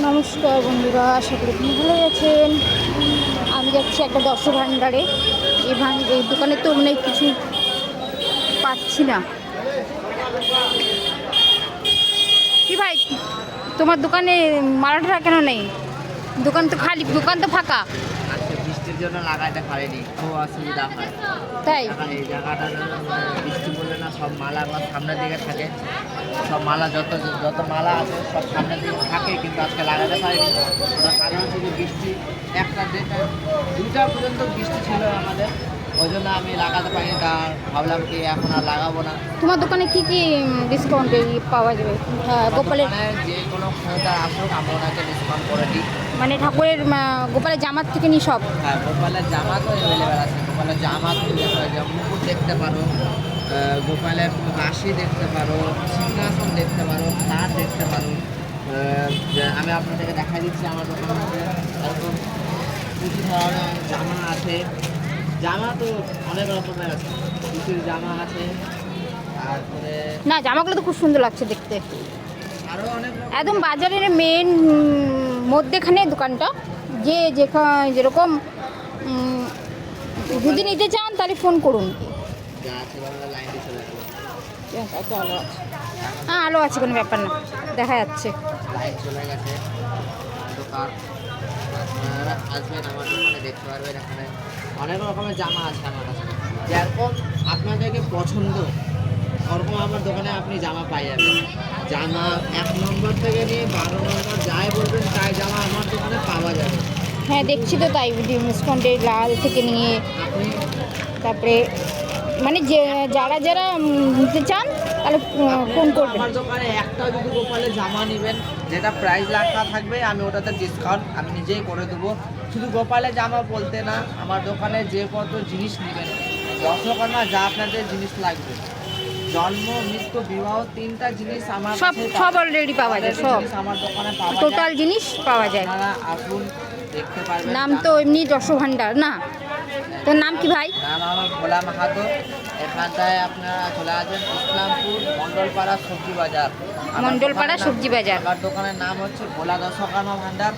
নমস্কার বন্ধুরা, আশা করি আপনি ভালো আছেন। আমি যাচ্ছি একটা দশ ভাণ্ডারে। এই দোকানে তো মানে কিছু পাচ্ছি না। কি ভাই, তোমার দোকানে মালাটা কেন নেই? দোকান তো খালি, দোকান তো ফাঁকা। আজকে বৃষ্টির জন্য লাগাইতে পারিনি, খুব অসুবিধা হয়। তাই এই জায়গাটা বৃষ্টি পড়লে না সব মালা আমার সামনের দিকে থাকে, সব মালা যত যত মালা আছে সব সামনের দিকে থাকে, কিন্তু আজকে লাগাতে পারিনি। তার কারণ হচ্ছে যে বৃষ্টি একটা দেড়টা দুইটা পর্যন্ত বৃষ্টি ছিল আমাদের, ওই জন্য আমি লাগাতে পারিনি। তা ভাবলাম কি এখন আর লাগাবো না। তোমার দোকানে কি কি ডিসকাউন্টে পাওয়া যাবে? গোপালের যে কোনো খরিদ্দার আসুক আমরা ওনাকে ডিসকাউন্ট করে দিই। মানে ঠাকুরের গোপালের জামার থেকে নিয়ে সব? হ্যাঁ, গোপালের জামা তো অ্যাভেলেবেল আছে। গোপালের জামা তুমি মুকুট দেখতে পারো, গোপালের রাশি দেখতে পারো, সিংহাসন দেখতে পারো, তার দেখতে পারো। আমি আপনাদেরকে দেখা দিচ্ছি আমার দোকানের মধ্যে এরকম কিছু ধরনের জামা আছে। জামা তো অনেক রকমের আছে, কিছুর জামা আছে, তারপরে না, জামাগুলো তো খুব সুন্দর লাগছে দেখতে। আরও অনেক একদম বাজারের মেন মধ্যেখানে দোকানটা। যেরকম যদি নিতে চান তাহলে ফোন করুন। যা আছে লাইনটি চলে গেল। আলো আছে, হ্যাঁ আলো আছে, কোনো ব্যাপার না, দেখা যাচ্ছে। লাইন চলে গেছে। দোকান আপনারা আসবেন আমার দোকানে, দেখতে পারবেন এখানে অনেক রকমের জামা আছে আমার কাছে। যেরকম আপনাদেরকে পছন্দ ওরকম আমার দোকানে আপনি জামা পাই যাবেন। জামা 1 নম্বর থেকে নিয়ে 12 নম্বর যাই বলবেন তাই জামা আমার দোকানে পাওয়া যাবে। হ্যাঁ দেখছি তো, তাই ডিসকাউন্টের লাল থেকে নিয়ে আপনি তারপরে মানে যে যারা যারা নিতে চান তাহলে ফোন করবেন। আমার দোকানে একটা যদি গোপালের জামা নেবেন যেটা প্রাইস লেখা থাকবে, আমি ওটাতে ডিসকাউন্ট আমি নিজেই করে দেবো। শুধু গোপালের জামা বলতে না, আমার দোকানে যে কত জিনিস নেবেন, দশকর্মা যা আপনাদের জিনিস লাগবে, জন্ম মৃত্যু বিবাহ 3টা জিনিস আমার সব অলরেডি পাওয়া যায়, সব আমার দোকানে পাওয়া যায়। টোটাল জিনিস পাওয়া যায়। আপনারা আসুন, দেখতে পারবেন। নাম তো এমনি দশ ভাণ্ডার না? তোর নাম কি ভাই? নাম আমার ভোলা মাহাতো। এখানটায় আপনারা চলে আসবেন ইসলামপুর মণ্ডলপাড়া সবজি বাজার। মণ্ডলপাড়া সবজি বাজার। আমার দোকানের নাম হচ্ছে ভোলা দশকর্মা ভাণ্ডার।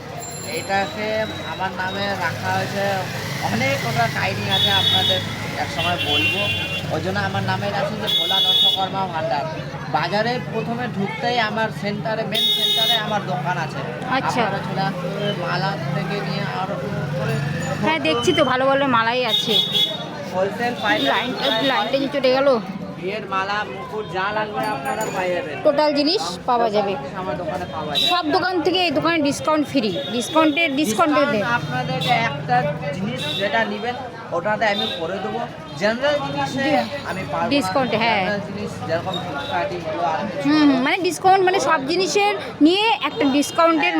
এটাকে আমার নামে রাখা হয়েছে, অনেক ওটা কাহিনি আছে, আপনাদের এক সময় বলবো। ওই জন্য আমার নামে আছে যে ভোলা দশকর্মা ভাণ্ডার। বাজারে প্রথমে ঢুকতেই আমার সেন্টারে, মেন সেন্টারে আমার দোকান আছে। আচ্ছা, আপনারা চলে আসতে হবে, মালা থেকে নিয়ে আরও করে। হ্যাঁ দেখছি তো, ভালো ভালো মালাই আছে। হোলসেল লাইনটা যে চলে গেল। বিয়ের মালা মুকুট যা লাগবে আপনারা পাই যাবেন, টোটাল জিনিস পাওয়া যাবে আমার দোকানে পাওয়া যায়। সব দোকান থেকে। এই দোকানে ডিসকাউন্ট ফ্রি, ডিসকাউন্ট দেয়। আপনাদেরকে একটা জিনিস যেটা নেবেন ওটাতে আমি করে দেবো। জেনারেল জিনিসে আমি পারবো না। ডিসকাউন্ট, হ্যাঁ। জেনারেল জিনিস যেরকম ফ্লিপকার্টে মানে ডিসকাউন্ট, মানে সব জিনিসের নিয়ে একটা ডিসকাউন্টের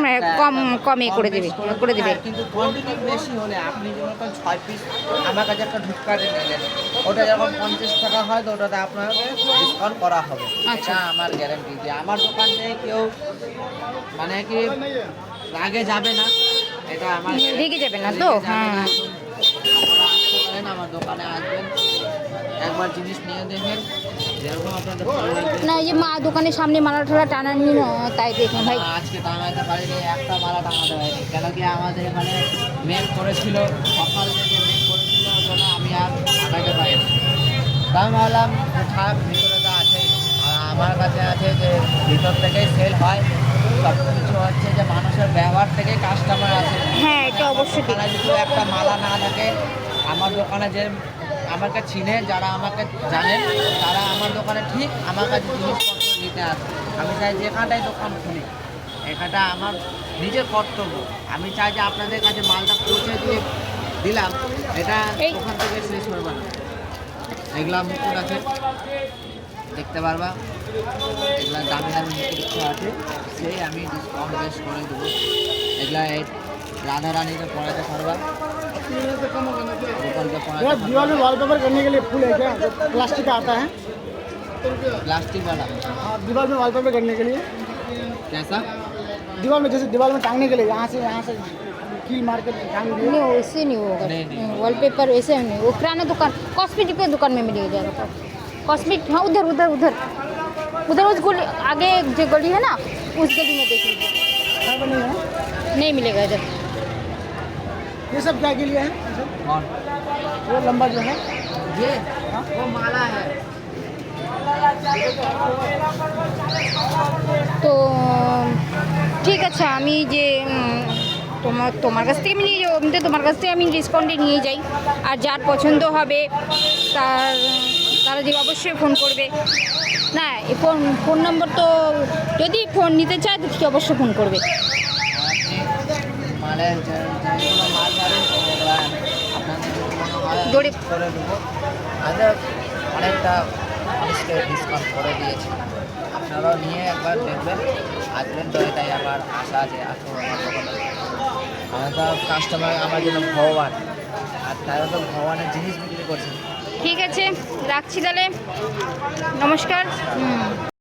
কমে করে দেবে। কিন্তু কোয়ান্টিটি বেশি হলে আপনি যেমন 6 পিস আমার কাছে একটা ফ্লিপকার্টে নিলেন, ওটা যখন 50 টাকা হয় তো ওটাতে আপনার ডিসকাউন্ট করা হবে। আচ্ছা, এটা আমার গ্যারান্টি যে আমার দোকান থেকে কেউ মানে কি রাগে যাবে না, এটা আমার রেগে যাবে না তো? হ্যাঁ, আপনারা আসতে পারেন, আমার দোকানে আসবেন, একবার জিনিস নিয়ে দেখেন, যেরকম আপনাদের ভালো লাগবে। না এই যে মা দোকানের সামনে মালা ঠালা টানানি না, তাই দেখুন ভাই। আজকে টাঙাতে পারিনি, একটা মালা টাঙাতে পারিনি, কেন কি আমাদের এখানে মেঘ করেছিল, সকাল থেকে মেঘ করেছিল, ওই জন্য আমি আর টাঙাতে পারিনি। তাই আমি ভাবলাম থাক, ভিতরে তো আছে, আর আমার কাছে আছে যে ভিতর থেকেই সেল হয়। সব কিছু হচ্ছে যে মানুষের ব্যবহার থেকে কাস্টমার আছে। হ্যাঁ, এটা অবশ্যই ঠিক। যদি একটা মালা না থাকে, আমার দোকানে যে আমাকে চিনে, যারা আমাকে জানেন, তারা আমার দোকানে ঠিক আমার কাছে জিনিসপত্র নিতে আসে। আমি চাই যেখানটায় দোকান খুলি, এখানটা আমার নিজের কর্তব্য। আমি চাই যে আপনাদের কাছে মালটা পৌঁছে দিয়ে দিলাম, এটা ওখান থেকে শেষ করবে না। এগুলা মুকুট আছে, দেখতে পারবা, এগুলা দামি দামি মুকুট আছে, সেই আমি ডিসকাউন্ট বেশ করে দেবো। এগুলা राधा रानी का पढ़ाते फरवा दीवार में वॉलपेपर करने के लिए फूल है क्या? प्लास्टिक का आता है, प्लास्टिक वाला। हाँ, दीवार में वॉलपेपर करने के लिए। कैसा? दीवार में, जैसे दीवार में टांगने के लिए, यहाँ से कील मार के टांग दिए। नहीं, वैसे नहीं होगा। वॉलपेपर वैसे नहीं, वो किराना दुकान, कॉस्मेटिक के दुकान में मिलेगा ज़्यादा। कॉस्मेटिक, हाँ, उधर उधर उधर उधर उस गली आगे जो गली है ना, उस गली में देख लीजिए। नहीं है नहीं मिलेगा इधर। ये सब क्या के लिए है ये सब? और वो लंबा जो है ये वो माला है। তো ঠিক আছে, আমি যে তোমার কাছ থেকে আমি নিয়ে যাবো, এমনিতে তোমার কাছ থেকে আমি ডিসকাউন্টে নিয়ে যাই। আর যার পছন্দ হবে তারা যে অবশ্যই ফোন করবে। না, এই ফোন নম্বর তো যদি ফোন নিতে চায় তো ঠিক অবশ্যই ফোন করবে। আপনি মানে যেগুলো মাল ধরেন ওগুলো আপনাদের জরিপ করে দেবো। আমাদের অনেকটা মানুষকে ডিসকাউন্ট করে দিয়েছি, আপনারাও নিয়ে একবার দেখবেন, আসবেন তো এটাই আমার আশা আছে। আসুন আমার দোকানে, আমরা তো কাস্টমার আমার জন্য ভগবান, আর তারা তো ভগবানের জিনিস বিক্রি করছে। ঠিক আছে, রাখছি তাহলে, নমস্কার।